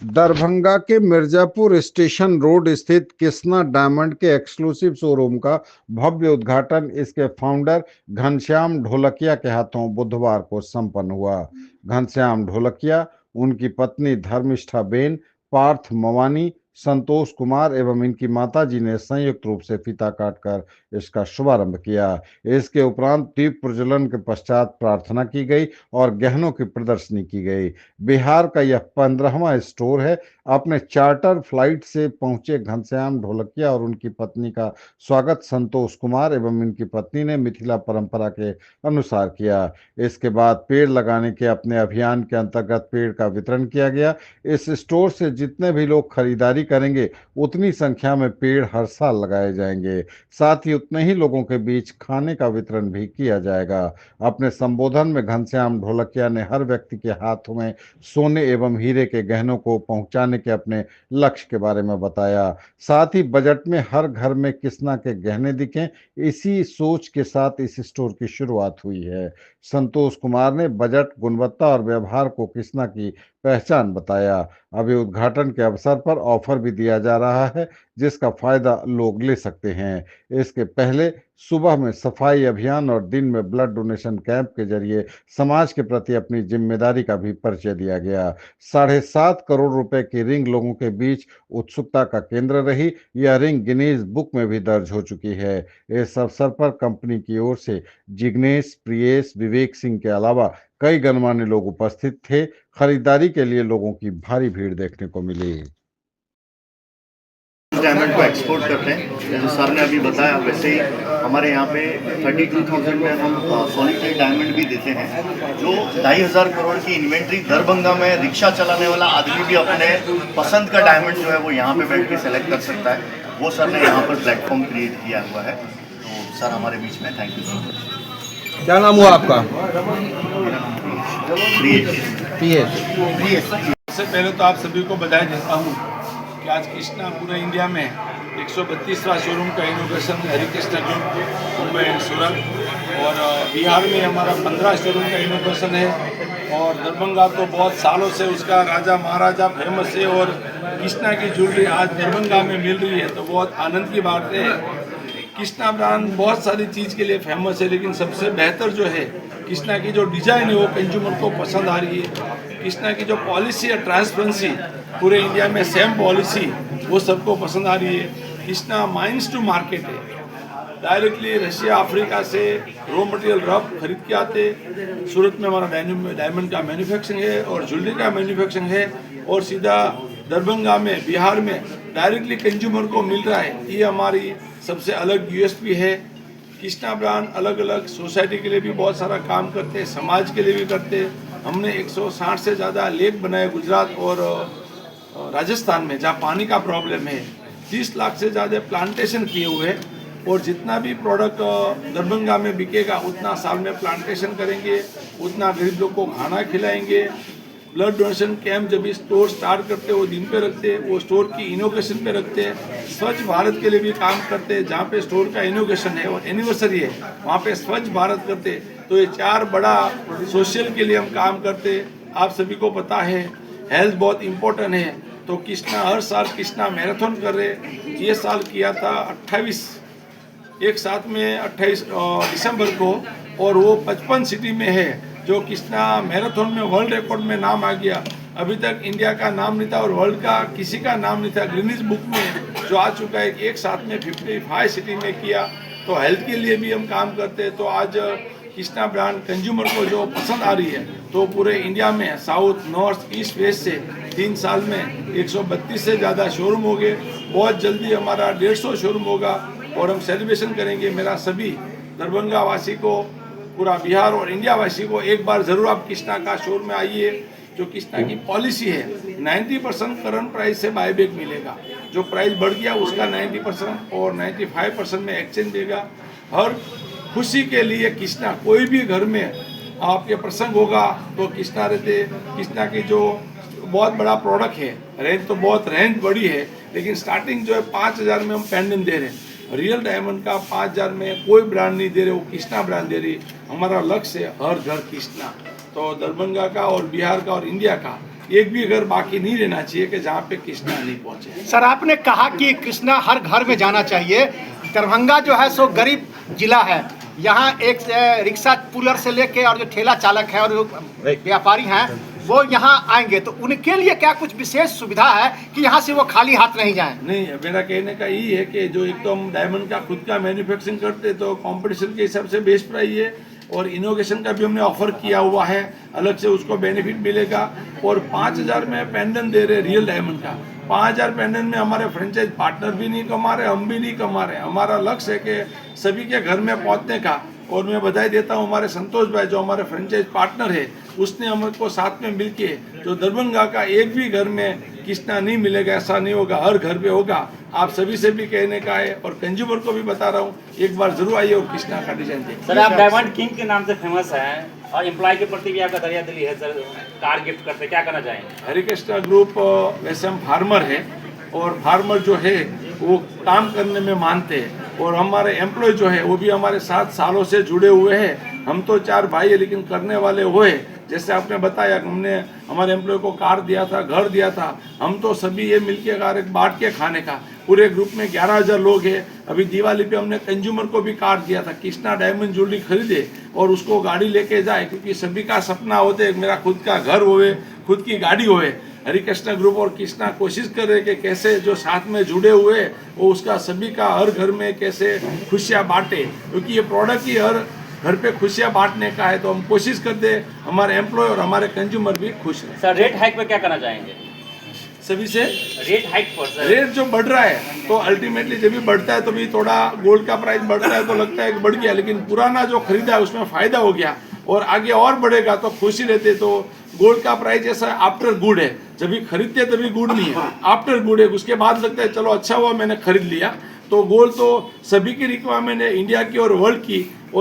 दरभंगा के Mirzapur station road स्थित Krishna diamond के एक्सक्लूसिव शोरूम का भव्य उद्घाटन इसके फाउंडर घनश्याम ढोलकिया के हाथों बुधवार को संपन्न हुआ। घनश्याम ढोलकिया, उनकी पत्नी धर्मिष्ठा बेन, पार्थ मवानी, संतोष कुमार एवं इनकी माताजी ने संयुक्त रूप से फीता काटकर इसका शुभारंभ किया। इसके उपरांत दीप प्रज्वलन के पश्चात प्रार्थना की गई और गहनों की प्रदर्शनी की गई। बिहार का यह 15वां स्टोर है। अपने चार्टर फ्लाइट से पहुंचे घनश्याम ढोलकिया और उनकी पत्नी का स्वागत संतोष कुमार एवं इनकी पत्नी ने मिथिला परंपरा के अनुसार किया। इसके बाद पेड़ लगाने के अपने अभियान के अंतर्गत पेड़ का वितरण किया गया। इस स्टोर से जितने भी लोग खरीदारी करेंगे उतनी संख्या में पेड़ हर साल लगाए जाएंगे। साथ ही उतने ही लोगों के बीच खाने का वितरण भी किया जाएगा। अपने संबोधन में घनश्याम ढोलकिया ने हर व्यक्ति के हाथों में सोने एवं हीरे के गहनों को पहुंचाने के अपने लक्ष्य के बारे में बताया। साथ ही बजट में हर घर में कृष्णा के गहने दिखें, इसी सोच के साथ इस स्टोर की शुरुआत हुई है। संतोष कुमार ने बजट, गुणवत्ता और व्यवहार को कृष्णा की पहचान बताया। अभी उद्घाटन के अवसर पर ऑफर भी दिया जा रहा है जिसका फायदा लोग ले सकते हैं। इसके पहले सुबह में सफाई अभियान और दिन में ब्लड डोनेशन कैंप के जरिए समाज के प्रति अपनी जिम्मेदारी का भी परिचय दिया गया। 7.5 करोड़ रुपए की रिंग लोगों के बीच उत्सुकता का केंद्र रही। यह रिंग गिनीज बुक में भी दर्ज हो चुकी है। इस अवसर पर कंपनी की ओर से जिग्नेश, प्रियेश, विवेक सिंह के अलावा कई गणमान्य लोग उपस्थित थे। खरीदारी के लिए लोगों की भारी भीड़ देखने को मिली। डायमंड को एक्सपोर्ट करते हैं, जैसे सर ने अभी बताया वैसे ही हमारे यहाँ पे 32,000 में हम सॉलिटरी डायमंड भी देते हैं। जो 2,500 करोड़ की इन्वेंट्री दरभंगा में रिक्शा चलाने वाला आदमी भी अपने पसंद का डायमंड जो है वो यहाँ पे बैठ के सेलेक्ट कर सकता है, वो सर ने यहाँ पर प्लेटफॉर्म क्रिएट किया हुआ है। तो सर हमारे बीच में, थैंक यू सो मच। क्या नाम हुआ आपका? सबसे पहले तो आप सभी को बधाई देता हूँ कि आज कृष्णा पूरे इंडिया में 132वां शोरूम का इनोग्रेशन हरिकृष्णा जो मुंबई एंड सूरत, और बिहार में हमारा 15 शोरूम का इनोग्रेशन है। और दरभंगा तो बहुत सालों से उसका राजा महाराजा फेमस है और कृष्णा की ज्वेलरी आज दरभंगा में मिल रही है तो बहुत आनंद की बात है। कृष्णा ब्रांड बहुत सारी चीज़ के लिए फेमस है, लेकिन सबसे बेहतर जो है कृष्णा की जो डिज़ाइन है वो कंज्यूमर को पसंद आ रही है। कृष्णा की जो पॉलिसी है ट्रांसपेरेंसी, पूरे इंडिया में सेम पॉलिसी, वो सबको पसंद आ रही है। कृष्णा माइंस टू मार्केट है, डायरेक्टली रशिया अफ्रीका से रॉ मटेरियल रफ खरीद के आते। सूरत में हमारा डायमंड का मैन्युफैक्चरिंग है और ज्वेलरी का मैन्युफैक्चरिंग है, और सीधा दरभंगा में बिहार में डायरेक्टली कंज्यूमर को मिल रहा है। ये हमारी सबसे अलग यूएसपी है। कृष्णा ब्रांड अलग अलग सोसाइटी के लिए भी बहुत सारा काम करते हैं, समाज के लिए भी करते हैं। हमने 160 से ज़्यादा लेक बनाए गुजरात और राजस्थान में, जहाँ पानी का प्रॉब्लम है। 30 लाख से ज़्यादा प्लांटेशन किए हुए हैं, और जितना भी प्रोडक्ट दरभंगा में बिकेगा उतना साल में प्लांटेशन करेंगे, उतना गरीब लोग को खाना खिलाएंगे। ब्लड डोनेशन कैंप जब भी स्टोर स्टार्ट करते हैं वो दिन पे रखते हैं, वो स्टोर की इनोग्रेशन पे रखते हैं। स्वच्छ भारत के लिए भी काम करते हैं, जहाँ पे स्टोर का इनोग्रेशन है और एनिवर्सरी है वहाँ पे स्वच्छ भारत करते हैं। तो ये 4 बड़ा सोशल के लिए हम काम करते हैं। आप सभी को पता है हेल्थ बहुत इम्पोर्टेंट है, तो कृष्णा हर साल कृष्णा मैराथन कर रहे। ये साल किया था 28 एक साथ में 28 दिसंबर को, और वो 55 सिटी में है, जो कृष्णा मैराथन में वर्ल्ड रिकॉर्ड में नाम आ गया। अभी तक इंडिया का नाम नहीं था और वर्ल्ड का किसी का नाम नहीं था। गिनीज बुक में जो आ चुका है, एक साथ में 55 सिटी में किया। तो हेल्थ के लिए भी हम काम करते हैं। तो आज कृष्णा ब्रांड कंज्यूमर को जो पसंद आ रही है, तो पूरे इंडिया में साउथ, नॉर्थ, ईस्ट, वेस्ट से 3 साल में 132 से ज़्यादा शोरूम हो गए। बहुत जल्दी हमारा 150 शोरूम होगा और हम सेलिब्रेशन करेंगे। मेरा सभी दरभंगा वासी को, पूरा बिहार और इंडिया वासी को एक बार ज़रूर आप कृष्णा का शोरूम में आइए। जो कृष्णा की पॉलिसी है 90% करंट प्राइस से बायबैक मिलेगा। जो प्राइस बढ़ गया उसका 90% और 95% में एक्सचेंज देगा। हर खुशी के लिए कृष्णा, कोई भी घर में आपके प्रसंग होगा तो कृष्णा रहते। कृष्णा की जो बहुत बड़ा प्रोडक्ट है, रेंज तो बहुत रेंज बड़ी है, लेकिन स्टार्टिंग जो है 5,000 में हम पेंडेंट दे रहे हैं। रियल डायमंड का 5,000 में कोई ब्रांड नहीं दे रहे, वो कृष्णा ब्रांड दे रही। हमारा लक्ष्य है हर घर कृष्णा। तो दरभंगा का और बिहार का और इंडिया का एक भी घर बाकी नहीं रहना चाहिए कि जहाँ पे कृष्णा नहीं पहुँचे। सर आपने कहा कि कृष्णा हर घर में जाना चाहिए। दरभंगा जो है सो गरीब जिला है। यहाँ एक रिक्शा पुलर से लेके और जो ठेला चालक है और जो व्यापारी हैं वो यहाँ आएंगे तो उनके लिए क्या कुछ विशेष सुविधा है कि यहाँ से वो खाली हाथ नहीं जाएं? नहीं, मेरा कहने का यही है कि जो एक तो हम डायमंड का खुद का मैन्युफैक्चरिंग करते तो कंपटीशन के हिसाब से बेस्ट प्राइस है और इनोवेशन का भी हमने ऑफर किया हुआ है, अलग से उसको बेनिफिट मिलेगा। और 5,000 में पेंडेंट दे रहे रियल डायमंड का। 5,000 पेंडेंट में हमारे फ्रेंचाइज पार्टनर भी नहीं कमा रहे, हम भी नहीं कमा रहे। हमारा लक्ष्य है कि सभी के घर में पहुंचने का। और मैं बधाई देता हूं हमारे संतोष भाई जो हमारे फ्रेंचाइज पार्टनर है, उसने हमको साथ में मिलके जो दरभंगा का एक भी घर में कृष्णा नहीं मिलेगा ऐसा नहीं होगा, हर घर पे होगा। आप सभी से भी कहने का है और कंज्यूमर को भी बता रहा हूँ, एक बार जरूर आइए और कृष्णा का डिजाइन देखिए। सर आप डायमंड किंग के नाम से फेमस हैं और एम्प्लॉय के प्रति भी आपका दरिया दिली है सर, कार गिफ्ट करते, क्या करना चाहेंगे? हरिकृष्णा ग्रुप वैसे हम फार्मर है और फार्मर जो है वो काम करने में मानते हैं और हमारे एम्प्लॉय जो है वो भी हमारे साथ सालों से जुड़े हुए हैं। हम तो 4 भाई है लेकिन करने वाले वो है। जैसे आपने बताया हमने हमारे एम्प्लॉय को कार दिया था, घर दिया था, हम तो सभी ये मिलके बांट के खाने का। पूरे ग्रुप में 11,000 लोग हैं। अभी दिवाली पे हमने कंज्यूमर को भी कार दिया था, कृष्णा डायमंड ज्वेलरी खरीदे और उसको गाड़ी लेके जाए, क्योंकि सभी का सपना होता है मेरा खुद का घर होवे, खुद की गाड़ी होवे। हरिकृष्णा ग्रुप और कृष्णा कोशिश कर रहे कि कैसे जो साथ में जुड़े हुए वो उसका सभी का हर घर में कैसे खुशियाँ बांटे, क्योंकि ये प्रोडक्ट ही हर घर पे खुशियाँ बांटने का है। तो हम कोशिश करते हमारे एम्प्लॉय और हमारे कंज्यूमर भी खुश रहे। सर रेट हाइक पे क्या करना चाहेंगे? सभी से रेट हाइक पर सर, रेट जो बढ़ रहा है तो अल्टीमेटली जब भी बढ़ता है तो भी थोड़ा गोल्ड का प्राइस बढ़ता है तो लगता है कि बढ़ गया, लेकिन पुराना जो खरीदा है उसमें फायदा हो गया और आगे और बढ़ेगा तो खुशी रहते। तो गोल्ड का प्राइस जैसा आफ्टर गुड है, जब भी खरीदते तभी गुड नहीं है, आफ्टर गुड है। उसके बाद लगता है चलो अच्छा हुआ मैंने खरीद लिया। तो गोल्ड तो सभी की रिक्वायरमेंट है, इंडिया की और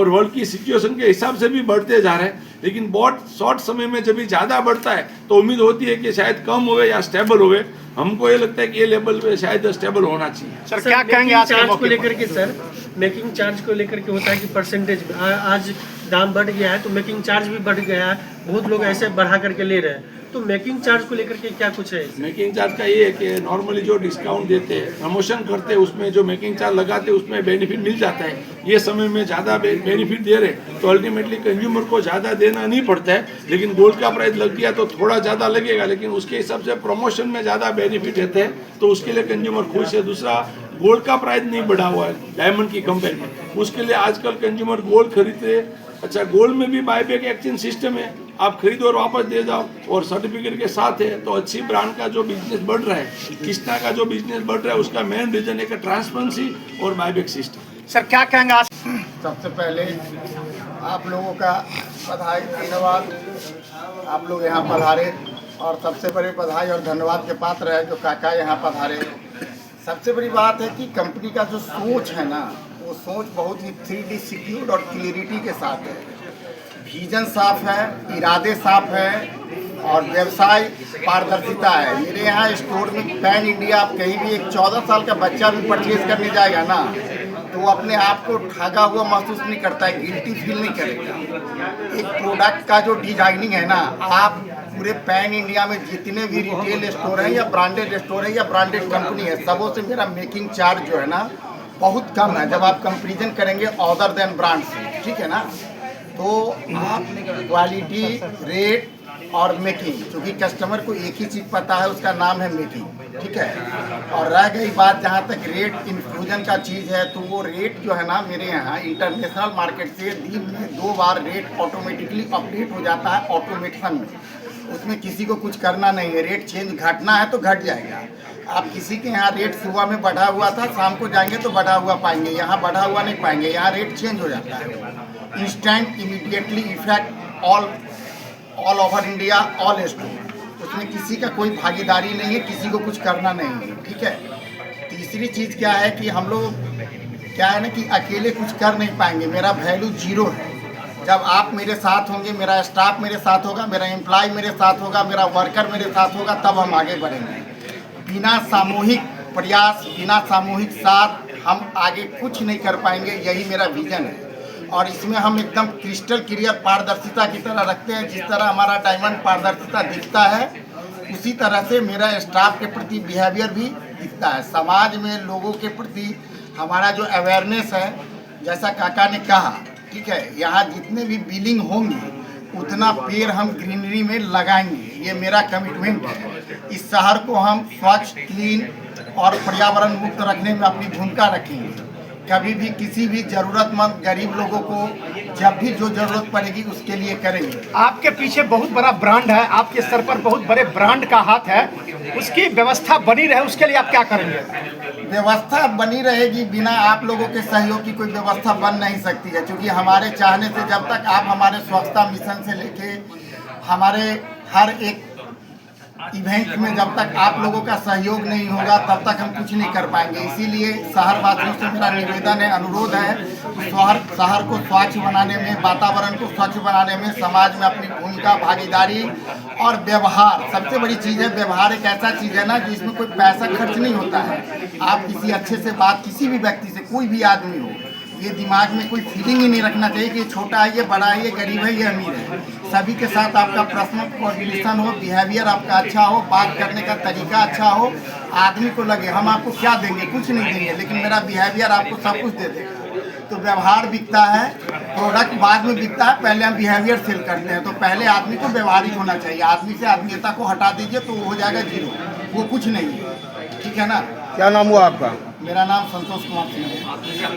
वर्ल्ड की सिचुएशन के हिसाब से भी बढ़ते जा रहे हैं। लेकिन बहुत शॉर्ट समय में जब भी ज़्यादा बढ़ता है तो उम्मीद होती है कि शायद कम होवे या स्टेबल होवे। हमको ये लगता है कि ये लेवल पे शायद स्टेबल होना चाहिए। सर क्या कहेंगे आज के चार्ज को मौके लेकर पर? के सर, मेकिंग चार्ज को लेकर के होता है कि परसेंटेज आज दाम बढ़ गया है तो मेकिंग चार्ज भी बढ़ गया है, बहुत लोग ऐसे बढ़ा करके ले रहे हैं। तो मेकिंग चार्ज को लेकर के क्या कुछ है? मेकिंग चार्ज का ये है कि नॉर्मली जो डिस्काउंट देते हैं, प्रमोशन करते हैं, उसमें जो मेकिंग चार्ज लगाते हैं उसमें बेनिफिट मिल जाता है। ये समय में ज़्यादा बेनिफिट दे रहे तो अल्टीमेटली कंज्यूमर को ज़्यादा देना नहीं पड़ता है। लेकिन गोल्ड का प्राइस लग गया तो थोड़ा ज़्यादा लगेगा, लेकिन उसके हिसाब से प्रमोशन में ज़्यादा बेनिफिट रहते हैं तो उसके लिए कंज्यूमर खुश है। दूसरा, गोल्ड का प्राइस नहीं बढ़ा हुआ है डायमंड की कंपेयर में, उसके लिए आजकल कंज्यूमर गोल्ड खरीदते हैं। अच्छा, गोल्ड में भी बायबैक एक्सचेंज सिस्टम है, आप खरीदो और वापस दे जाओ और सर्टिफिकेट के साथ है। तो अच्छी ब्रांड का जो बिजनेस बढ़ रहा है, कृष्णा का जो बिजनेस बढ़ रहा है, उसका मेन रीजन है ट्रांसपेरेंसी और बायबैक सिस्टम। सर क्या कहेंगे आज? सबसे पहले आप लोगों का बधाई, धन्यवाद। आप लोग यहाँ पधारे और सबसे बड़े बधाई और धन्यवाद के पात्र है जो काका यहाँ पधारे। सबसे बड़ी बात है कि कंपनी का जो सोच है ना, वो सोच बहुत ही 3D सिक्योर्ड और क्लियरिटी के साथ है। विजन साफ है, इरादे साफ है और व्यवसाय पारदर्शिता है। मेरे यहाँ स्टोर में पैन इंडिया, आप कहीं भी एक 14 साल का बच्चा भी परचेज करने जाएगा ना तो वो अपने आप को ठगा हुआ महसूस नहीं करता है, गिल्टी फील नहीं करेगा। एक प्रोडक्ट का जो डिजाइनिंग है ना, आप पूरे पैन इंडिया में जितने भी रिटेल स्टोर हैं या ब्रांडेड स्टोर है या ब्रांडेड कंपनी है, सबों से मेरा मेकिंग चार्ज जो है ना बहुत कम है जब आप कंपेरिजन करेंगे अदर देन ब्रांड से, ठीक है ना। तो आप क्वालिटी, रेट और मेकिंग, क्योंकि कस्टमर को एक ही चीज़ पता है, उसका नाम है मेकिंग, ठीक है। और रह गई बात जहाँ तक रेट इन्फ्यूजन का चीज़ है, तो वो रेट जो है ना मेरे यहाँ इंटरनेशनल मार्केट से दिन में 2 बार रेट ऑटोमेटिकली अपडेट हो जाता है ऑटोमेशन में। उसमें किसी को कुछ करना नहीं है, रेट चेंज घटना है तो घट जाएगा। आप किसी के यहाँ रेट सुबह में बढ़ा हुआ था, शाम को जाएंगे तो बढ़ा हुआ पाएंगे, यहाँ बढ़ा हुआ नहीं पाएंगे। यहाँ रेट चेंज हो जाता है instant, immediately effect all over India, all store. उसमें किसी का कोई भागीदारी नहीं है, किसी को कुछ करना नहीं है, ठीक है। तीसरी चीज़ क्या है कि हम लोग क्या है ना कि अकेले कुछ कर नहीं पाएंगे, मेरा वैल्यू 0 है। जब आप मेरे साथ होंगे, मेरा स्टाफ मेरे साथ होगा, मेरा एम्प्लॉय मेरे साथ होगा, मेरा वर्कर मेरे साथ होगा, तब हम आगे बढ़ेंगे। बिना सामूहिक प्रयास, बिना सामूहिक साथ हम आगे कुछ नहीं कर पाएंगे, यही मेरा विजन है। और इसमें हम एकदम क्रिस्टल क्लियर पारदर्शिता की तरह रखते हैं। जिस तरह हमारा डायमंड पारदर्शिता दिखता है उसी तरह से मेरा स्टाफ के प्रति बिहेवियर भी दिखता है। समाज में लोगों के प्रति हमारा जो अवेयरनेस है, जैसा काका ने कहा, ठीक है, यहाँ जितने भी बिलिंग होंगे उतना पेड़ हम ग्रीनरी में लगाएंगे, ये मेरा कमिटमेंट है। इस शहर को हम स्वच्छ, क्लीन और पर्यावरण मुक्त रखने में अपनी भूमिका रखेंगे। कभी भी किसी भी ज़रूरतमंद गरीब लोगों को जब भी जो ज़रूरत पड़ेगी उसके लिए करेंगे। आपके पीछे बहुत बड़ा ब्रांड है, आपके सर पर बहुत बड़े ब्रांड का हाथ है, उसकी व्यवस्था बनी रहे उसके लिए आप क्या करेंगे? व्यवस्था बनी रहेगी, बिना आप लोगों के सहयोग की कोई व्यवस्था बन नहीं सकती है, क्योंकि हमारे चाहने से जब तक आप हमारे स्वच्छता मिशन से लेके हमारे हर एक इवेंट में जब तक आप लोगों का सहयोग नहीं होगा तब तक हम कुछ नहीं कर पाएंगे। इसीलिए शहरवासियों से मेरा निवेदन है, अनुरोध है, शहर को स्वच्छ बनाने में, वातावरण को स्वच्छ बनाने में समाज में अपनी भूमिका, भागीदारी और व्यवहार, सबसे बड़ी चीज़ है व्यवहार। एक ऐसा चीज़ है ना जिसमें कोई पैसा खर्च नहीं होता है। आप किसी अच्छे से बात, किसी भी व्यक्ति से, कोई भी आदमी हो, ये दिमाग में कोई फीलिंग ही नहीं रखना चाहिए कि ये छोटा है, ये बड़ा है, ये गरीब है, ये अमीर है। सभी के साथ आपका पर्सनल कोऑर्डिनेशन हो, बिहेवियर आपका अच्छा हो, बात करने का तरीका अच्छा हो, आदमी को लगे हम आपको क्या देंगे, कुछ नहीं देंगे, लेकिन मेरा बिहेवियर आपको सब कुछ दे देगा। तो व्यवहार बिकता है, प्रोडक्ट बाद में बिकता है, पहले हम बिहेवियर सेल करते हैं। तो पहले आदमी को व्यवहारिक होना चाहिए। आदमी से आत्मीयता को हटा दीजिए तो वो हो जाएगा जीरो, वो कुछ नहीं है। ठीक है ना? क्या नाम हुआ आपका? मेरा नाम संतोष कुमार सिंह है।